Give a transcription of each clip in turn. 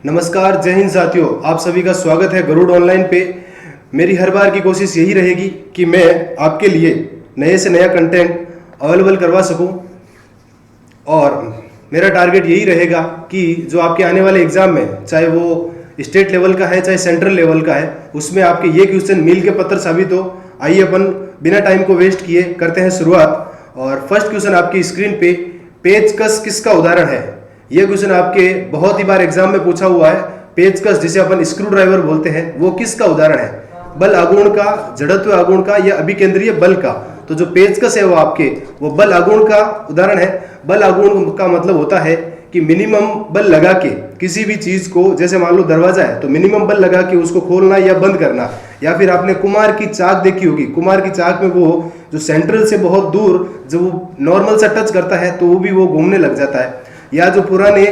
नमस्कार, जय हिंद साथियों। आप सभी का स्वागत है गरुड़ ऑनलाइन पे। मेरी हर बार की कोशिश यही रहेगी कि मैं आपके लिए नए से नया कंटेंट अवेलेबल करवा सकूं और मेरा टारगेट यही रहेगा कि जो आपके आने वाले एग्जाम में, चाहे वो स्टेट लेवल का है चाहे सेंट्रल लेवल का है, उसमें आपके ये क्वेश्चन मील के पत्थर साबित हो। आइए अपन बिना टाइम को वेस्ट किए करते हैं शुरुआत। और फर्स्ट क्वेश्चन आपकी स्क्रीन पे, पेचकस किसका उदाहरण है? यह क्वेश्चन आपके बहुत ही बार एग्जाम में पूछा हुआ है। पेचकस, जिसे अपन स्क्रू ड्राइवर बोलते हैं, वो किसका उदाहरण है? बल आघूर्ण का, जड़त्व आघूर्ण का या अभिकेंद्रीय बल का? तो जो पेचकस है वो बल आघूर्ण का उदाहरण है। बल आघूर्ण का मतलब होता है कि मिनिमम बल लगा के किसी भी चीज को, जैसे मान लो दरवाजा है तो मिनिमम बल लगा के उसको खोलना या बंद करना। या फिर आपने कुम्हार की चाक देखी होगी, कुम्हार की चाक में वो जो सेंट्रल से बहुत दूर जब वो नॉर्मल सा टच करता है तो वो घूमने लग जाता है। या जो पुराने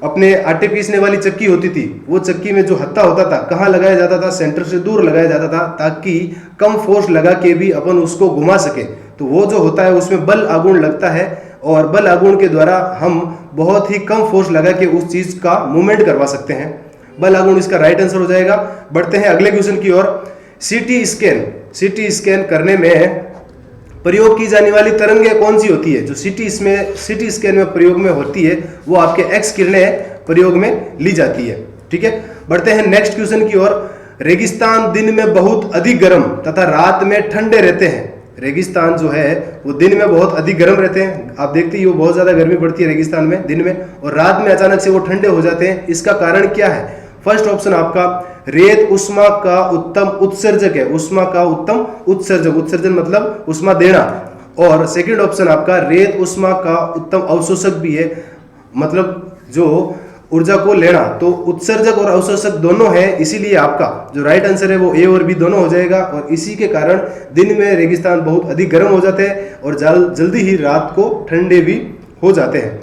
अपने आटे पीसने वाली चक्की होती थी, वो चक्की में जो हत्था होता था कहाँ लगाया जाता था? सेंटर से दूर लगाया जाता था, ताकि कम फोर्स लगा के भी अपन उसको घुमा सके। तो वो जो होता है उसमें बल आघूर्ण लगता है और बल आघूर्ण के द्वारा हम बहुत ही कम फोर्स लगा के उस चीज का मूवमेंट करवा सकते हैं। बल आघूर्ण इसका राइट आंसर हो जाएगा। बढ़ते हैं अगले क्वेश्चन की ओर। सीटी स्कैन करने में प्रयोग की जाने वाली तरंगें कौन सी होती है? जो सीटी स्कैन में प्रयोग में होती है वो आपके एक्स किरणें प्रयोग में ली जाती है। ठीक है, बढ़ते हैं नेक्स्ट क्वेश्चन की ओर। रेगिस्तान दिन में बहुत अधिक गर्म तथा रात में ठंडे रहते हैं। रेगिस्तान जो है वो दिन में बहुत अधिक गर्म रहते हैं, आप देखते ही वो बहुत ज्यादा गर्मी पड़ती है रेगिस्तान में दिन में, और रात में अचानक से वो ठंडे हो जाते हैं। इसका कारण क्या है? फर्स्ट ऑप्शन आपका रेत उष्मा का उत्तम उत्सर्जक है। उष्मा का उत्तम उत्सर्जक, उत्सर्जन मतलब उष्मा देना। और सेकंड ऑप्शन आपका रेत उष्मा का उत्तम अवशोषक भी है, मतलब जो ऊर्जा को लेना। तो उत्सर्जक और अवशोषक दोनों है, इसीलिए आपका जो राइट आंसर है वो ए और बी दोनों हो जाएगा। और इसी के कारण दिन में रेगिस्तान बहुत अधिक गर्म हो जाते हैं और जल्दी ही रात को ठंडे भी हो जाते हैं।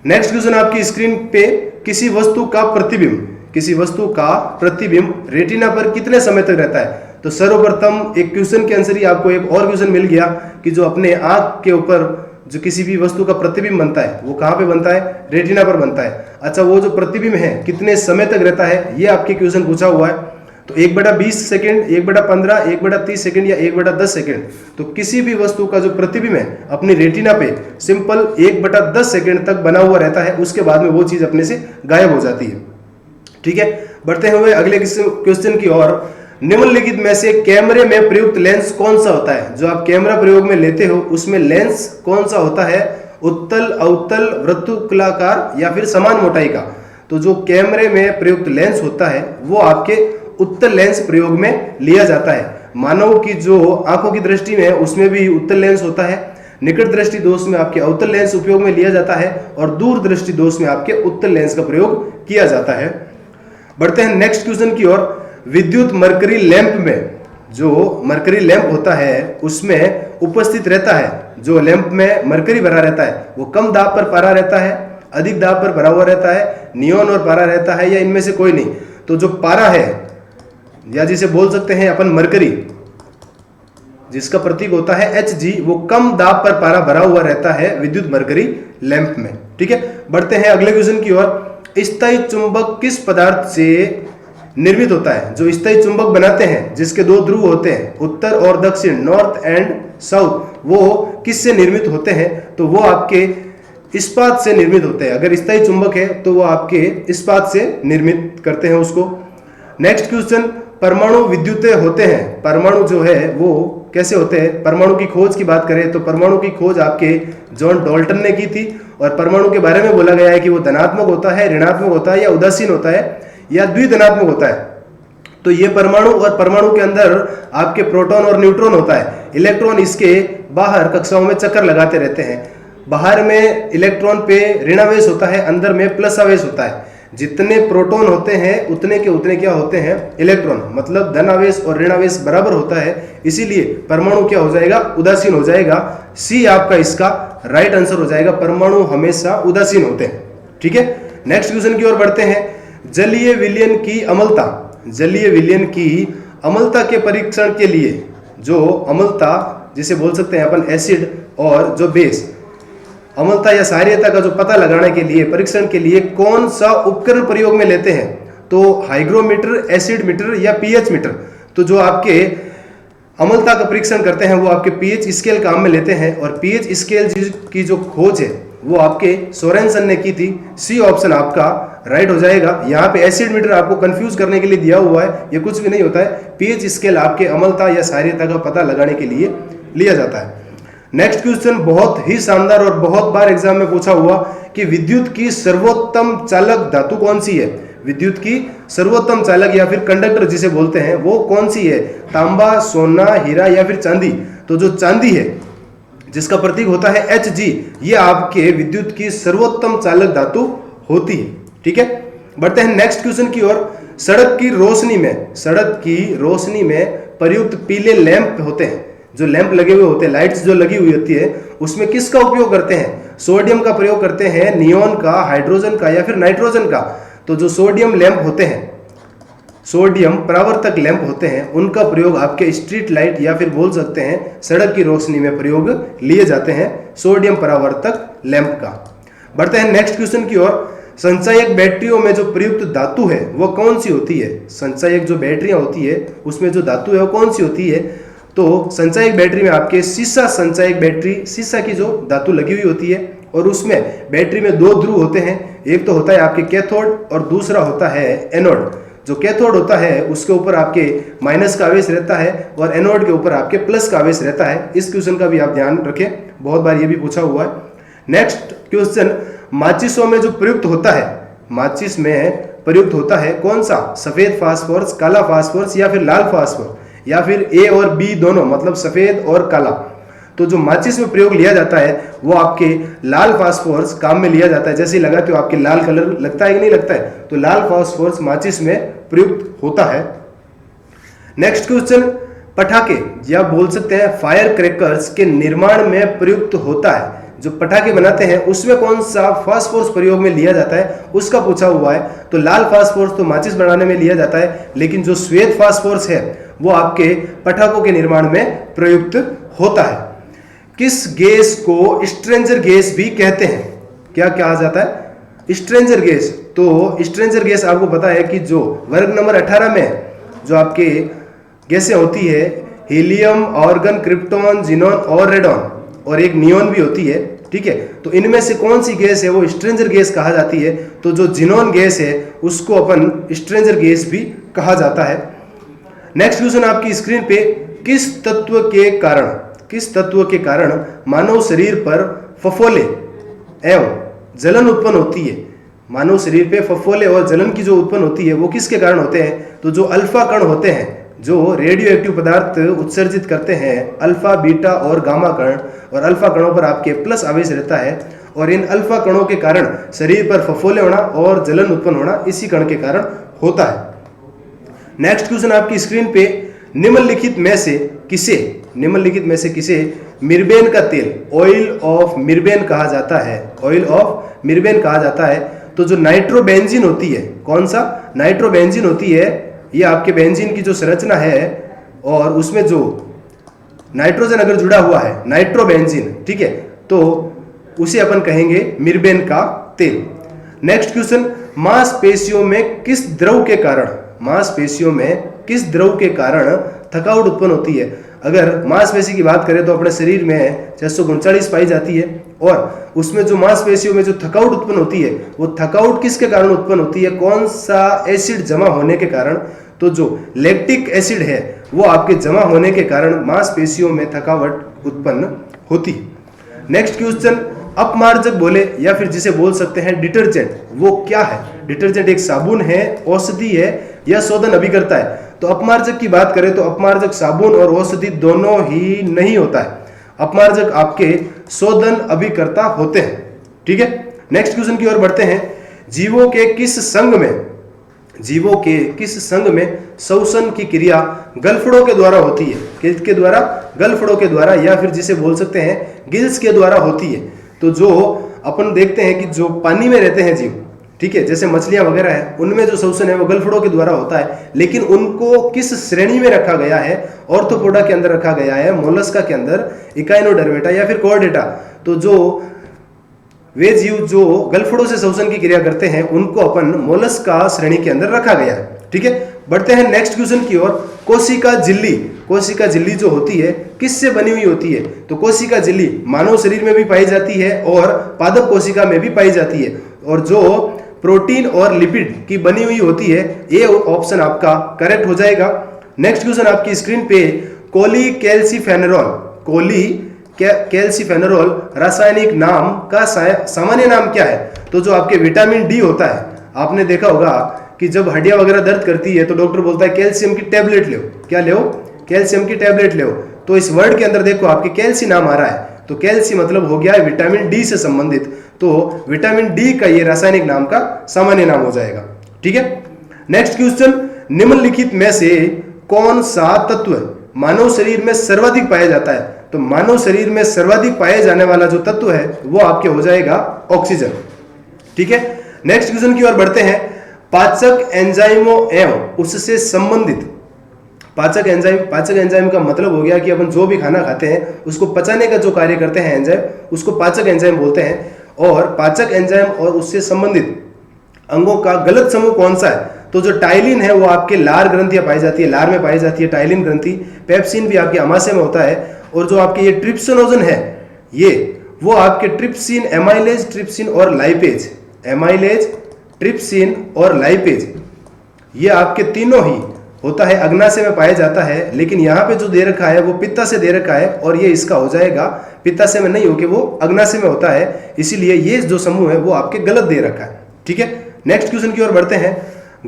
नेक्स्ट क्वेश्चन आपकी स्क्रीन पे, किसी वस्तु का प्रतिबिंब रेटिना पर कितने समय तक रहता है? तो सर्वप्रथम एक क्वेश्चन के आंसर ही आपको एक और क्वेश्चन मिल गया कि जो अपने आंख के ऊपर जो किसी भी वस्तु का प्रतिबिंब बनता है वो कहाँ पे बनता है? रेटिना पर बनता है। अच्छा, वो जो प्रतिबिंब है कितने समय तक रहता है, ये आपके क्वेश्चन पूछा हुआ है। तो 1/20 सेकंड, 1/15, 1/30 सेकंड या 1/10 सेकंड। तो किसी भी वस्तु का जो प्रतिबिंब है अपनी रेटिना पे सिंपल 1/10 सेकंड तक बना हुआ रहता है, उसके बाद में वो चीज अपने से गायब हो जाती है। ठीक है, बढ़ते हुए अगले क्वेश्चन की ओर। निम्नलिखित में से कैमरे में प्रयुक्त लेंस कौन सा होता है? जो आप कैमरा प्रयोग में लेते हो उसमें लेंस कौन सा होता है? उत्तल, अवतल, वृत्तुकलाकार या फिर समान मोटाई का? तो जो कैमरे में प्रयुक्त लेंस होता है वो आपके उत्तल लेंस प्रयोग में लिया जाता है। मानव की जो आंखों की दृष्टि में है उसमें भी उत्तल लेंस होता है। निकट दृष्टि दोष में आपके अवतल लेंस उपयोग में लिया जाता है और दूर दृष्टि दोष में आपके उत्तल लेंस का प्रयोग किया जाता है। बढ़ते हैं नेक्स्ट क्वेश्चन की ओर। विद्युत मरकरी लैंप में, जो मरकरी लैंप होता है उसमें उपस्थित रहता है, जो लैंप में मरकरी भरा रहता है वो कम दाब पर पारा रहता है, अधिक दाब पर भरा हुआ रहता है, नियोन और पारा रहता है, या इनमें से कोई नहीं? तो जो पारा है, या जिसे बोल सकते हैं अपन मरकरी, जिसका प्रतीक होता है Hg, वो कम दाब पर पारा भरा हुआ रहता है विद्युत मरकरी लैंप में। ठीक है, बढ़ते हैं अगले क्वेश्चन की ओर। स्थायी चुंबक किस पदार्थ से निर्मित होता है? जो स्थायी चुंबक बनाते हैं जिसके दो ध्रुव होते हैं, उत्तर और दक्षिण, नॉर्थ एंड साउथ, वो किससे निर्मित होते हैं? तो वो आपके इस्पात से निर्मित होते हैं। अगर स्थायी चुंबक है तो वो आपके इस्पात से निर्मित करते हैं उसको। नेक्स्ट क्वेश्चन, परमाणु विद्युत होते हैं। परमाणु जो है वो कैसे होते हैं? परमाणु की खोज की बात करें तो परमाणु की खोज आपके जॉन डाल्टन ने की थी, और परमाणु के बारे में बोला गया है कि वो धनात्मक होता है, ऋणात्मक होता है, या उदासीन होता है, या द्विधनात्मक होता है। तो ये परमाणु, और परमाणु के अंदर आपके प्रोटॉन और न्यूट्रॉन होता है। इलेक्ट्रॉन इसके बाहर कक्षाओं में चक्कर लगाते रहते हैं। बाहर में इलेक्ट्रॉन पे ऋणावेश होता है, अंदर में प्लस आवेश होता है। जितने प्रोटॉन होते हैं उतने के उतने क्या होते हैं? इलेक्ट्रॉन, मतलब धन आवेश और ऋणावेश बराबर होता है, इसीलिए परमाणु क्या हो जाएगा? उदासीन हो जाएगा। सी आपका इसका राइट आंसर हो जाएगा। परमाणु हमेशा उदासीन होते हैं। ठीक है, नेक्स्ट क्वेश्चन की ओर बढ़ते हैं। जलीय विलयन की अम्लता, जलीय विलयन की अम्लता के परीक्षण के लिए, जो अम्लता जिसे बोल सकते हैं अपन एसिड और जो बेस, अम्लता या क्षारीयता का जो पता लगाने के लिए, परीक्षण के लिए कौन सा उपकरण प्रयोग में लेते हैं? तो हाइग्रोमीटर, एसिड मीटर या पीएच मीटर। तो जो आपके अम्लता का परीक्षण करते हैं वो आपके पीएच स्केल काम में लेते हैं, और पीएच स्केल की जो खोज है वो आपके सोरेनसन ने की थी। सी ऑप्शन आपका राइट हो जाएगा। यहाँ पे एसिड मीटर आपको कंफ्यूज करने के लिए दिया हुआ है, ये कुछ भी नहीं होता है। पीएच स्केल आपके अम्लता या क्षारीयता का पता लगाने के लिए लिया जाता है। नेक्स्ट क्वेश्चन बहुत ही शानदार और बहुत बार एग्जाम में पूछा हुआ कि विद्युत की सर्वोत्तम चालक धातु कौन सी है? विद्युत की सर्वोत्तम चालक या फिर कंडक्टर जिसे बोलते हैं वो कौन सी है? तांबा, सोना, हीरा या फिर चांदी? तो जो चांदी है जिसका प्रतीक होता है Hg, ये आपके विद्युत की सर्वोत्तम चालक धातु होती है। ठीक है, बढ़ते हैं नेक्स्ट क्वेश्चन की ओर। सड़क की रोशनी में प्रयुक्त पीले लैंप होते हैं, जो लैंप लगे हुए होते हैं, लाइट्स जो लगी हुई होती है, उसमें किसका उपयोग करते हैं? सोडियम का प्रयोग करते हैं, नियोन का, हाइड्रोजन का या फिर नाइट्रोजन का? तो जो सोडियम लैंप होते हैं, सोडियम परावर्तक लैंप होते हैं, उनका प्रयोग आपके स्ट्रीट लाइट या फिर बोल सकते हैं सड़क की रोशनी में प्रयोग लिए जाते हैं, सोडियम परावर्तक लैंप का। बढ़ते हैं नेक्स्ट क्वेश्चन की ओर। संचायक बैटरियों में जो प्रयुक्त धातु है वो कौन सी होती है? संचायक जो बैटरियां होती है उसमें जो धातु है वो कौन सी होती है? तो संचायक बैटरी में आपके सीसा संचायक बैटरी, सीसा की जो धातु लगी हुई होती है, और उसमें बैटरी में दो ध्रुव होते हैं, एक तो होता है आपके कैथोड और दूसरा होता है एनोड। जो कैथोड होता है उसके ऊपर आपके माइनस का आवेश रहता है और एनोड के ऊपर आपके प्लस का आवेश रहता है। इस क्वेश्चन का भी आप ध्यान रखें, बहुत बार ये भी पूछा हुआ है। नेक्स्ट क्वेश्चन, माचिसों में जो प्रयुक्त होता है, माचिस में प्रयुक्त होता है कौन सा? सफेद फास्फोरस, काला फास्फोरस या फिर लाल फास्फोरस, या फिर ए और बी दोनों, मतलब सफेद और काला? तो जो माचिस में प्रयोग लिया जाता है वो आपके लाल फास्फोरस काम में लिया जाता है। जैसे ही लगाते हो आपके लाल कलर लगता है कि नहीं लगता है? तो लाल फास्फोरस माचिस में प्रयुक्त होता है। नेक्स्ट क्वेश्चन, पटाखे या बोल सकते हैं फायर क्रैकर्स के निर्माण में प्रयुक्त होता है, जो पटाखे बनाते हैं उसमें कौन सा फास्फोरस प्रयोग में लिया जाता है उसका पूछा हुआ है। तो लाल फास्फोरस तो माचिस बनाने में लिया जाता है, लेकिन जो श्वेत फास्फोरस है वो आपके पटाखों के निर्माण में प्रयुक्त होता है। किस गैस को स्ट्रेंजर गैस भी कहते हैं? क्या कहा जाता है? Stranger gas. तो स्ट्रेंजर गैस आपको पता है कि जो वर्ग नंबर 18 में जो आपके गैसें होती है, हीलियम, ऑर्गन, क्रिप्टॉन, जिनॉन और रेडॉन, और एक नियोन भी होती है। ठीक है, तो इनमें से कौन सी गैस है वो स्ट्रेंजर गैस कहा जाती है? तो जो जिनॉन गैस है उसको अपन स्ट्रेंजर गैस भी कहा जाता है। नेक्स्ट क्वेश्चन आपकी स्क्रीन पे, किस तत्व के कारण मानव शरीर पर फफोले एवं जलन उत्पन्न होती है? मानव शरीर पे फफोले और जलन की जो उत्पन्न होती है वो किसके कारण होते हैं? तो जो अल्फा कण होते हैं, जो रेडियो एक्टिव पदार्थ उत्सर्जित करते हैं, अल्फा, बीटा और गामा कण, और अल्फा कणों पर आपके प्लस आवेश रहता है, और इन अल्फा कणों के कारण शरीर पर फफोले होना और जलन उत्पन्न होना इसी कण के कारण होता है। नेक्स्ट क्वेश्चन आपकी स्क्रीन पे, निम्नलिखित में से किसे मिर्बेन का तेल, ऑयल ऑफ मिर्बेन कहा जाता है? ऑयल ऑफ मिर्बेन कहा जाता है। तो जो नाइट्रोबेंजीन होती है, कौन सा? नाइट्रोबेंजीन होती है, ये आपके बेंजीन की जो संरचना है और उसमें जो नाइट्रोजन अगर जुड़ा हुआ है, नाइट्रोबेंजीन, ठीक है, तो उसे अपन कहेंगे मिर्बेन का तेल। नेक्स्ट क्वेश्चन, मांसपेशियों में किस द्रव के कारण थकावट उत्पन्न होती है? अगर मांसपेशी की बात करें तो अपने शरीर में 639 पाई जाती है, और उसमें जो मांसपेशियों में जो थकावट उत्पन्न होती है वो थकावट किसके कारण उत्पन्न होती है? कौन सा एसिड जमा होने के कारण? तो जो लैक्टिक एसिड है वो आपके जमा होने के कारण मांसपेशियों में थकावट उत्पन्न होती है। नेक्स्ट क्वेश्चन, अपमार्जक बोले या फिर जिसे बोल सकते हैं डिटर्जेंट, वो क्या है? डिटर्जेंट एक साबुन है, औषधि है या शोधन अभिकर्ता है? तो अपमार्जक की बात करें तो अपमार्जक साबुन और औषधि दोनों ही नहीं होता है। अपमार्जक आपके शोधन अभिकर्ता होते हैं। ठीक है, नेक्स्ट क्वेश्चन की ओर बढ़ते हैं। जीवों के किस संघ में श्वसन की क्रिया गलफड़ों के द्वारा होती है? किसके द्वारा? गलफड़ों के द्वारा, या फिर जिसे बोल सकते हैं गिल्स के द्वारा होती है। तो जो अपन देखते हैं कि जो पानी में रहते हैं जीव, ठीक है, जैसे मछलियां वगैरह है, उनमें जो श्वसन है वो गलफड़ों के द्वारा होता है, लेकिन उनको किस श्रेणी में रखा गया है? ऑर्थोपोडा के अंदर रखा गया है, मोलस्का के अंदर, इकाइनोडर्मेटा या फिर कॉर्डेटा। तो जो वे जीव जो गलफड़ों से श्वसन की क्रिया करते हैं उनको अपन मोलस्का श्रेणी के अंदर रखा गया है। ठीक है, बढ़ते हैं नेक्स्ट क्वेश्चन की ओर। कोशिका झिल्ली, कोशिका झिल्ली जो होती है किससे बनी हुई होती है? तो कोशिका झिल्ली मानव शरीर में भी पाई जाती है और पादप कोशिका में भी पाई जाती है, और जो प्रोटीन और लिपिड की बनी हुई होती है। ये ऑप्शन आपका करेक्ट हो जाएगा। नेक्स्ट क्वेश्चन आपकी स्क्रीन पे, कोलीकैल्सिफेनोल, कोलीकैल्सिफेनोल रासायनिक नाम का सामान्य नाम क्या है? तो जो आपके विटामिन डी होता है, आपने देखा होगा कि जब हड्डियां वगैरह दर्द करती है तो डॉक्टर बोलता है कैल्शियम की टैबलेट लो। क्या लो? कैल्शियम की टैबलेट लो। तो इस वर्ड के अंदर देखो आपके कैल्सी नाम आ रहा है, तो कैल्सी मतलब हो गया है विटामिन डी से संबंधित, तो विटामिन डी का ये रासायनिक नाम का सामान्य नाम हो जाएगा। ठीक है, नेक्स्ट क्वेश्चन, निम्नलिखित में से कौन सा तत्व मानव शरीर में सर्वाधिक पाया जाता है? तो मानव शरीर में सर्वाधिक पाए जाने वाला जो तत्व है वो आपके हो जाएगा ऑक्सीजन। ठीक है, नेक्स्ट क्वेश्चन की ओर बढ़ते हैं। पाचक एंजाइमों एवं उससे संबंधित, पाचक एंजाइम का मतलब हो गया कि अपन जो भी खाना खाते हैं उसको पचाने का जो कार्य करते हैं एंजाइम, उसको पाचक एंजाइम बोलते हैं। और पाचक एंजाइम और उससे संबंधित अंगों का गलत समूह कौन सा है? तो जो टाइलिन है वो आपके लार ग्रंथियां पाई जाती है, लार में पाई जाती है टाइलिन ग्रंथि। पेप्सिन भी आपके आमाशय में होता है। और जो आपके ये ट्रिप्सिनोजन है, ये वो आपके ट्रिप्सिन, एमाइलेज, ट्रिप्सिन और लाइपेज, एमाइलेज, ट्रिप्सिन और लाइपेज, ये आपके तीनों ही होता है अग्नाशय में पाया जाता है। लेकिन यहाँ पे जो दे रखा है वो पित्ताशय दे रखा है, और ये इसका हो जाएगा पित्ताशय में नहीं होके वो अग्नाशय में होता है, इसीलिए ये जो समूह है वो आपके गलत दे रखा है। ठीक है, नेक्स्ट क्वेश्चन की ओर बढ़ते हैं।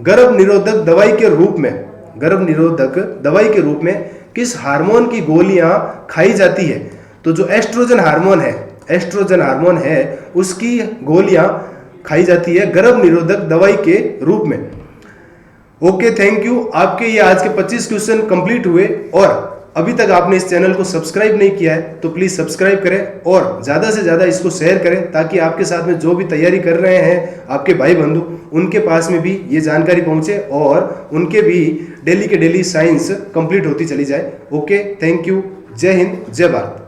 गर्भ निरोधक दवाई के रूप में, गर्भ निरोधक दवाई के रूप में किस हार्मोन की गोलियां खाई जाती है? तो जो एस्ट्रोजन हार्मोन है, एस्ट्रोजन हार्मोन है उसकी गोलियां खाई जाती है गर्भ निरोधक दवाई के रूप में। Okay, thank you. आपके ये आज के 25 क्वेश्चन कंप्लीट हुए, और अभी तक आपने इस चैनल को सब्सक्राइब नहीं किया है तो प्लीज सब्सक्राइब करें और ज्यादा से ज्यादा इसको शेयर करें, ताकि आपके साथ में जो भी तैयारी कर रहे हैं आपके भाई बंधु, उनके पास में भी ये जानकारी पहुंचे और उनके भी डेली के डेली साइंस कंप्लीट होती चली जाए। Okay, thank you. जय हिंद, जय भारत।